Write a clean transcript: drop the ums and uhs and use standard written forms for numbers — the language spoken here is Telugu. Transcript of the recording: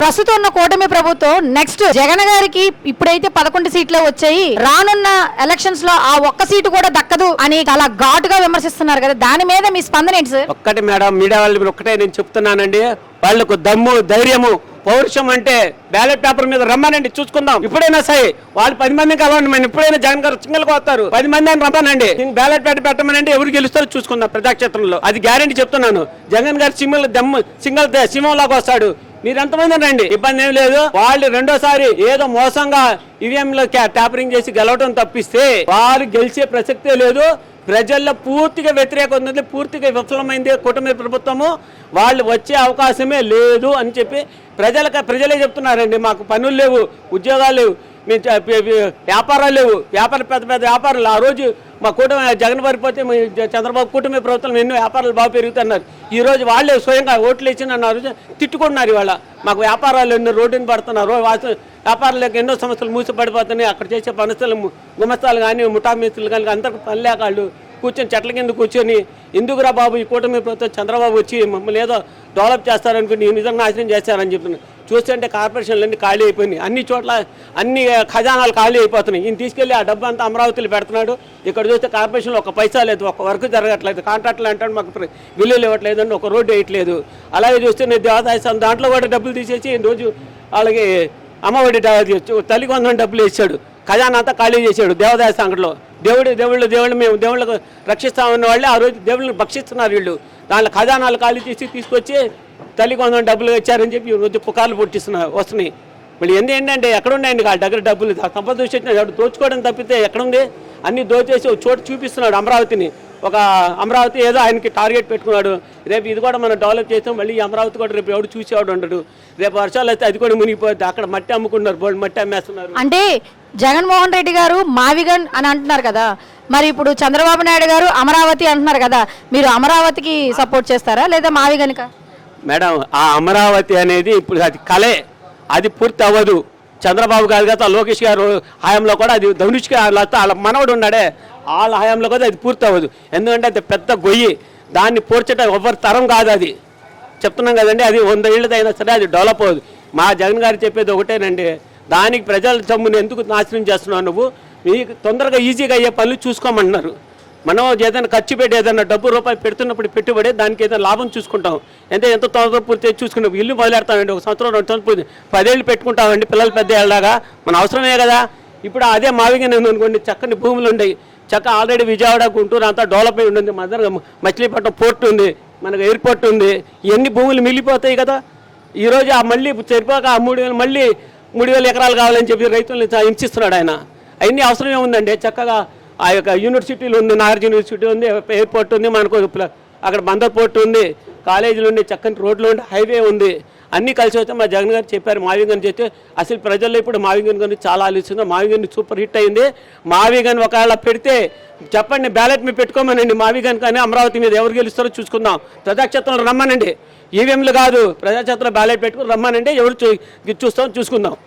ప్రస్తుతం ఉన్న కూటమి ప్రభుత్వం నెక్స్ట్ జగన్ గారికి ఇప్పుడైతే 11 సీట్లు వచ్చాయి, రానున్న ఎలక్షన్స్ లో ఆ ఒక్క సీటు కూడా దక్కదు అని చాలా ఘాటుగా విమర్శిస్తున్నారు కదా, దాని మీద మీ స్పందన ఏంటి సార్? ఒక్కటి మేడం, మీడియా వాళ్ళు ఒక్కటే నేను చెప్తున్నానండి, వాళ్లకు దమ్ము ధైర్యము పౌరుషం అంటే బ్యాలెట్ పేపర్ మీద రమ్మనండి, చూసుకుందాం. ఇప్పుడైనా సరే వాళ్ళు 10 మంది కలవండి, మనం ఇప్పుడైనా జగన్ గారు సింగల్గా వస్తారు, 10 మంది అని రమ్మనండి, బ్యాలెట్ పేపర్ పెట్టమనండి, ఎవరు గెలుస్తారో చూసుకుందాం ప్రజాక్షేత్రంలో. అది గ్యారెంటీ చెప్తున్నాను. జగన్ గారు సింగల్ సింహంలాగా వస్తాడు, మీరు ఎంతమంది రండి, ఇబ్బంది ఏం లేదు. వాళ్ళు రెండోసారి ఏదో మోసంగా ఈవీఎంలో ట్యాపరింగ్ చేసి గెలవడం తప్పిస్తే వాళ్ళు గెలిచే ప్రసక్తే లేదు. ప్రజల్లో పూర్తిగా వ్యతిరేకం ఉంది, పూర్తిగా విఫలమైంది కూటమి ప్రభుత్వము. వాళ్ళు వచ్చే అవకాశమే లేదు అని చెప్పి ప్రజలే చెప్తున్నారండి. మాకు పనులు లేవు, ఉద్యోగాలు లేవు, వ్యాపారాలు లేవు, పెద్ద పెద్ద వ్యాపారాలు. ఆ రోజు మా కూటమి జగన్ పారిపోతే చంద్రబాబు కూటమి ప్రభుత్వం ఎన్నో వ్యాపారాలు బాగా పెరుగుతున్నారు. ఈ రోజు వాళ్ళే స్వయంగా ఓట్లు ఇచ్చి నన్ను రోజు తిట్టుకుంటున్నారు. ఇవాళ మాకు వ్యాపారాలు ఎన్నో రోడ్డుని పడుతున్నారు, వ్యాపారాలకు ఎన్నో సమస్యలు మూసిపడిపోతున్నాయి. అక్కడ చేసే పనులు గుమస్తాలు కానీ ముఠా మిత్రులు కానీ అందరికి పని లేక వాళ్ళు కూర్చొని చెట్ల కింద కూర్చొని ఎందుకురా బాబు ఈ కూటమి ప్రభుత్వం చంద్రబాబు వచ్చి మమ్మల్ని ఏదో డెవలప్ చేస్తారనుకుని నిజంగా నాశనం చేస్తారని చెప్తున్నాను. చూస్తుంటే కార్పొరేషన్లు అన్నీ ఖాళీ అయిపోయినాయి, అన్ని చోట్ల అన్ని ఖజానాలు ఖాళీ అయిపోతున్నాయి. ఈయన తీసుకెళ్ళి ఆ డబ్బు అంతా అమరావతిలో పెడుతున్నాడు. ఇక్కడ చూస్తే కార్పొరేషన్లో ఒక పైసా లేదు, ఒక వర్క్ జరగట్లేదు, కాంట్రాక్ట్లు అంటాడు మాకు బిల్లులు ఇవ్వట్లేదండి, ఒక రోడ్డు వేయట్లేదు. అలాగే చూస్తే నేను దేవాదాయ దాంట్లో కూడా డబ్బులు తీసేసి రోజు వాళ్ళకి అమ్మఒడి తల్లికి 100 డబ్బులు ఇచ్చాడు, ఖజానా అంతా ఖాళీ చేశాడు దేవాదాయ సంఘటనలో. దేవుళ్ళు మేము దేవుళ్ళకు రక్షిస్తామన్న వాళ్ళే ఆ రోజు దేవుళ్ళని భక్షిస్తున్నారు వీళ్ళు. దాంట్లో ఖజానాలు ఖాళీ చేసి తీసుకొచ్చి తల్లికి 100 డబ్బులు ఇచ్చారని చెప్పి రోజు పుకార్లు వస్తున్నాయి. మళ్ళీ ఏంటంటే ఎక్కడున్నాయండి వాళ్ళ దగ్గర డబ్బులు? సంపద దూషి దోచుకోవడం తప్పితే ఎక్కడుంది? అన్ని దోచేసి ఒక చోటు చూపిస్తున్నాడు అమరావతిని. ఒక అమరావతి ఏదో ఆయనకి టార్గెట్ పెట్టుకున్నాడు, రేపు ఇది కూడా మనం డెవలప్ చేస్తాం, మళ్ళీ ఈ అమరావతి కూడా రేపు ఎవడు చూసేవాడు ఉండడు, రేపు వర్షాలు అయితే అది కూడా మునిగిపోద్ది. అక్కడ మట్టి అమ్ముకున్నారు, బోల్డ్ మట్టి అమ్మేస్తున్నారు. అంటే జగన్మోహన్ రెడ్డి గారు మావిగన్ అని అంటున్నారు కదా, మరి ఇప్పుడు చంద్రబాబు నాయుడు గారు అమరావతి అంటున్నారు కదా, మీరు అమరావతికి సపోర్ట్ చేస్తారా లేదా మావిగన్కా? మేడం, ఆ అమరావతి అనేది ఇప్పుడు అది కలే, అది పూర్తి అవ్వదు. చంద్రబాబు గారు కదా లోకేష్ గారు హయాంలో కూడా అది ధనుష్కి వాళ్ళ మనవడు ఉన్నాడే వాళ్ళ హయాంలో కూడా అది పూర్తి అవ్వదు. ఎందుకంటే అది పెద్ద గొయ్యి, దాన్ని పూడ్చడం ఎవరి తరం కాదు. అది చెప్తున్నాం కదండి, అది 100 ఏళ్ళది అయినా సరే అది డెవలప్ అవ్వదు. మా జగన్ గారు చెప్పేది ఒకటేనండి, దానికి ప్రజల సొమ్ముని ఎందుకు నాశనం చేస్తున్నావు నువ్వు, మీకు తొందరగా ఈజీగా అయ్యే పనులు చూసుకోమంటున్నారు. మనం ఏదైనా ఖర్చు పెట్టి ఏదైనా రూపాయి పెడుతున్నప్పుడు పెట్టుబడి దానికి ఏదైనా లాభం చూసుకుంటాం. ఎంత తొందరగా పూర్తి చూసుకుంటాం. ఇల్లు మొదలెడతామండి, 1 సంవత్సరం 2 సంవత్సరం పూర్తి 10 ఏళ్ళు పెట్టుకుంటామండి, పిల్లలు పెద్ద ఏళ్ళలాగా మన అవసరమే కదా. ఇప్పుడు అదే మావిగా అనుకోండి, చక్కని భూములు ఉండయి, ఆల్రెడీ విజయవాడ గుంటూరు అంతా డెవలప్ అయి ఉంటుంది, మన దగ్గర మచిలీపట్నం పోర్ట్ ఉంది, మనకు ఎయిర్పోర్ట్ ఉంది, ఇవన్నీ భూములు మిగిలిపోతాయి కదా. ఈరోజు ఆ మళ్ళీ సరిపోక ఆ 3,000 మళ్ళీ 3,000 ఎకరాలు కావాలని చెప్పి రైతులను హింసిస్తున్నాడు ఆయన. అవన్నీ అవసరం ఏముందండి, చక్కగా ఆ యొక్క యూనివర్సిటీలు ఉంది, నాగార్జున యూనివర్సిటీ ఉంది, ఎయిర్పోర్ట్ ఉంది, మనకు అక్కడ బందర్ పోర్ట్ ఉంది, కాలేజీలు ఉంది, చక్కని రోడ్లు ఉంది, హైవే ఉంది, అన్నీ కలిసి వస్తే మా జగన్ గారు చెప్పారు మావిగన్ చేస్తే. అసలు ప్రజల్లో ఇప్పుడు మావిగన్ గురించి చాలా ఆలోచిస్తుంది. మావిగన్ సూపర్ హిట్ అయింది. మావిగన్ ఒకవేళ పెడితే చెప్పండి, బ్యాలెట్ మీద పెట్టుకోమనండి మావిగన్, కానీ అమరావతి మీద ఎవరు గెలుస్తారో చూసుకుందాం. ప్రజాక్షేత్రంలో రమ్మనండి, ఈవీఎంలు కాదు, ప్రజాక్షేత్రంలో బ్యాలెట్ పెట్టుకుని రమ్మనండి, ఎవరు చూసుకుందాం.